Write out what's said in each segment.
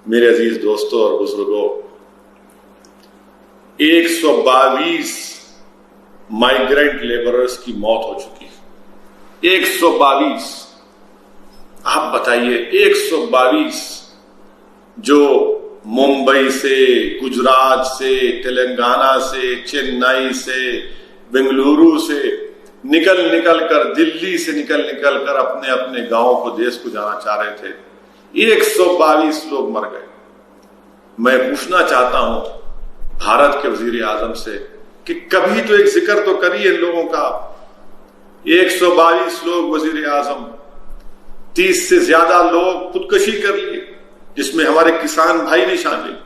मेरे अजीज दोस्तों और बुजुर्गों, 122 माइग्रेंट लेबरर्स की मौत हो चुकी है। 122। आप बताइए, 122 जो मुंबई से, गुजरात से, तेलंगाना से, चेन्नई से, बेंगलुरु से निकल कर, दिल्ली से निकल कर अपने अपने गांव को, देश को जाना चाह रहे थे। 122 लोग मर गए। मैं पूछना चाहता हूं भारत के वजीर आजम से कि कभी तो एक जिक्र तो करिए इन लोगों का। 122 लोग वजीर आजम, 30 से ज्यादा लोग खुदकुशी कर लिए, जिसमें हमारे किसान भाई भी शामिल।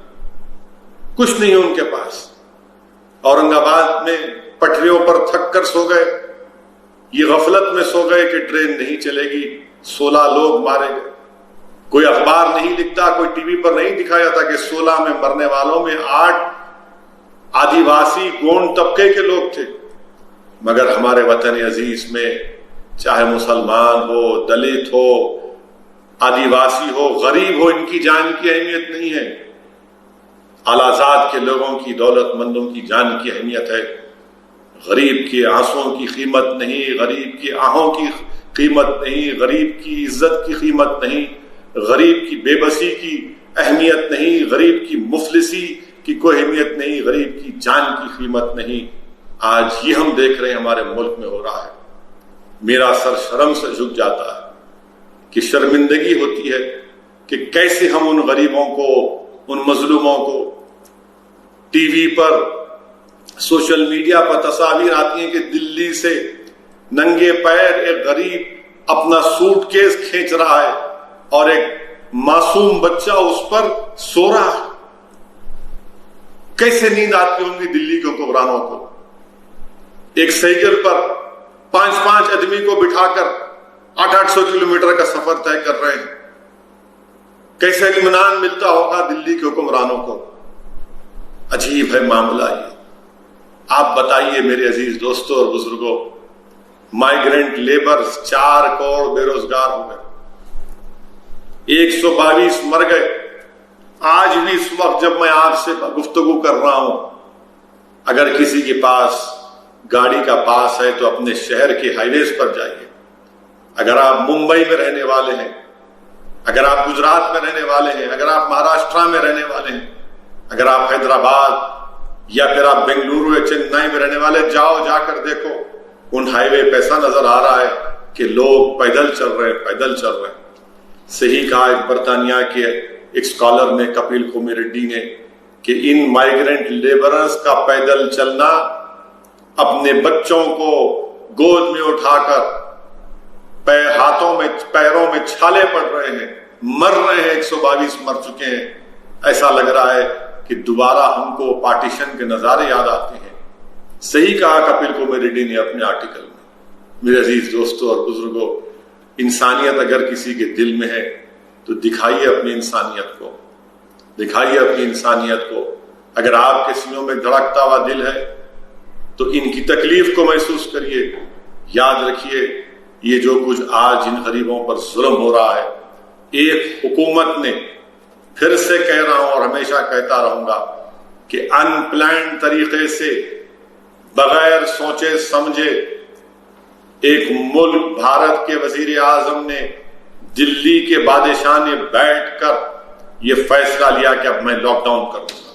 कुछ नहीं है उनके पास। औरंगाबाद में पटरियों पर थक कर सो गए, ये गफलत में सो गए कि ट्रेन नहीं चलेगी। 16 लोग मारे गए। कोई अखबार नहीं लिखता, कोई टीवी पर नहीं दिखाया था कि 16 में मरने वालों में 8 आदिवासी गोंड तबके के लोग थे। मगर हमारे वतन अजीज में चाहे मुसलमान हो, दलित हो, आदिवासी हो, गरीब हो, इनकी जान की अहमियत नहीं है। आलाजाद के लोगों की, दौलतमंदों की जान की अहमियत है। गरीब के आंसुओं की कीमत नहीं, गरीब की आहों की कीमत नहीं, गरीब की इज्जत की कीमत नहीं, गरीब की बेबसी की अहमियत नहीं, गरीब की मुफलिसी की कोई अहमियत नहीं, गरीब की जान की कीमत नहीं। आज ये हम देख रहे हैं हमारे मुल्क में हो रहा है। मेरा सर शर्म से झुक जाता है कि शर्मिंदगी होती है कि कैसे हम उन गरीबों को, उन मजलूमों को, टीवी पर, सोशल मीडिया पर तस्वीर आती है कि दिल्ली से नंगे पैर एक गरीब अपना सूटकेस खींच रहा है और एक मासूम बच्चा उस पर सो रहा है। कैसे नींद आती होंगी दिल्ली के हुक्मरानों को। एक साइकिल पर 5-5 आदमी को बिठाकर 800 किलोमीटर का सफर तय कर रहे हैं। कैसे इत्मीनान मिलता होगा दिल्ली के हुक्मरानों को। अजीब है मामला ये। आप बताइए मेरे अजीज दोस्तों और बुजुर्गों, माइग्रेंट लेबर 4 करोड़ बेरोजगार हो गए, 122 मर गए। आज भी इस वक्त जब मैं आपसे गुफ्तगू कर रहा हूं, अगर किसी के पास गाड़ी का पास है तो अपने शहर के हाईवेज पर जाइए। अगर आप मुंबई में रहने वाले हैं, अगर आप गुजरात में रहने वाले हैं, अगर आप महाराष्ट्र में रहने वाले हैं, अगर आप हैदराबाद या फिर आप बेंगलुरु या चेन्नई में रहने वाले, जाकर देखो उन हाईवे पे ऐसा नजर आ रहा है कि लोग पैदल चल रहे हैं। सही कहा एक बर्तानिया के एक स्कॉलर ने, कपिल कुमार रेड्डी ने, कि इन माइग्रेंट लेबरर्स का पैदल चलना, अपने बच्चों को गोद में उठाकर हाथों में, पैरों में छाले पड़ रहे हैं, मर रहे हैं। 122 मर चुके हैं। ऐसा लग रहा है कि दोबारा हमको पार्टीशन के नजारे याद आते हैं। सही कहा कपिल कुमार रेड्डी ने अपने आर्टिकल में। मेरे अजीज दोस्तों और बुजुर्गों, इंसानियत अगर किसी के दिल में है तो दिखाइए अपनी इंसानियत को, दिखाइए अपनी इंसानियत को। अगर आपके सीनों में धड़कता हुआ दिल है तो इनकी तकलीफ को महसूस करिए। याद रखिए, ये जो कुछ आज इन गरीबों पर जुल्म हो रहा है, एक हुकूमत ने, फिर से कह रहा हूं और हमेशा कहता रहूंगा कि अनप्लान्ड तरीके से, बगैर सोचे समझे, एक मुल्क भारत के वजीर आजम ने, दिल्ली के बादशाह ने बैठकर यह फैसला लिया कि अब मैं लॉकडाउन कर दूंगा।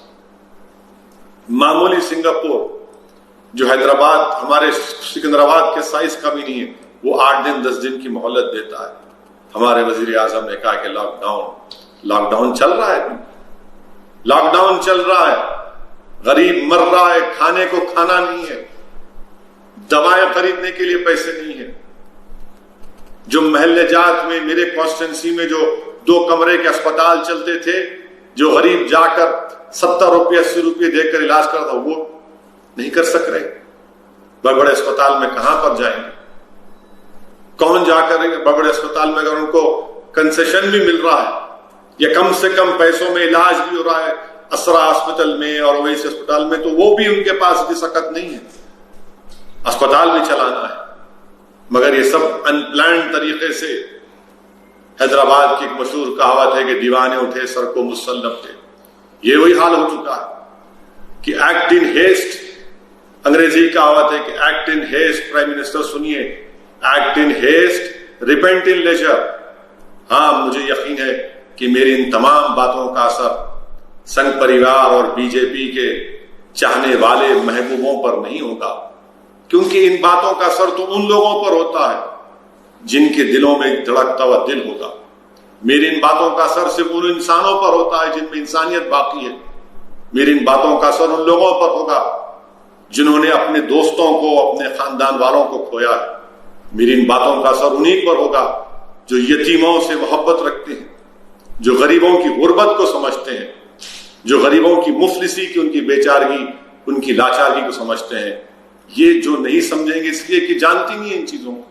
मामूली सिंगापुर जो हैदराबाद, हमारे सिकंदराबाद के साइज का भी नहीं है, वो 8 दिन 10 दिन की मोहलत देता है। हमारे वजीर आजम ने कहा कि लॉकडाउन चल रहा है, लॉकडाउन चल रहा है, गरीब मर रहा है, खाने को खाना नहीं है, दवाएं खरीदने के लिए पैसे नहीं है। जो महल्ले जात में, मेरे कॉन्स्टिट्यूंसी में जो 2 कमरे के अस्पताल चलते थे, जो गरीब जाकर 70 रुपये 80 रुपये देकर इलाज करता, वो नहीं कर सक रहे। बड़े अस्पताल में कहां पर जाएंगे? कौन जाकर बड़े अस्पताल में, अगर उनको कंसेशन भी मिल रहा है या कम से कम पैसों में इलाज भी हो रहा है असरा अस्पताल में और ओवैसी अस्पताल में, तो वो भी उनके पास इतनी सकत नहीं है, अस्पताल भी चलाना है। मगर ये सब अनप्लान्ड तरीके से हैदराबाद की एक मशहूर कहावत है कि दीवाने उठे सर को मुसल्लम पे। ये वही हाल हो चुका है कि एक्ट इन हेस्ट, अंग्रेजी कहावत है कि act in haste, prime minister सुनिए, act in haste repent in leisure. हाँ, मुझे यकीन है कि मेरी इन तमाम बातों का असर संघ परिवार और बीजेपी के चाहने वाले महबूबों पर नहीं होगा, क्योंकि इन बातों का असर तो उन लोगों पर होता है जिनके दिलों में धड़कता हुआ दिल होगा। मेरी इन बातों का असर सिर्फ उन इंसानों पर होता है जिनमें इंसानियत बाकी है। मेरी इन बातों का असर उन लोगों पर होगा जिन्होंने अपने दोस्तों को, अपने खानदान वालों को खोया है। मेरी इन बातों का असर उन्हीं पर होगा जो यतीमों से मोहब्बत रखते हैं, जो गरीबों की गुर्बत को समझते हैं, जो गरीबों की मुफलिसी की, उनकी बेचारगी, उनकी लाचारगी को समझते हैं। ये जो नहीं समझेंगे इसलिए कि जानती नहीं है इन चीजों को,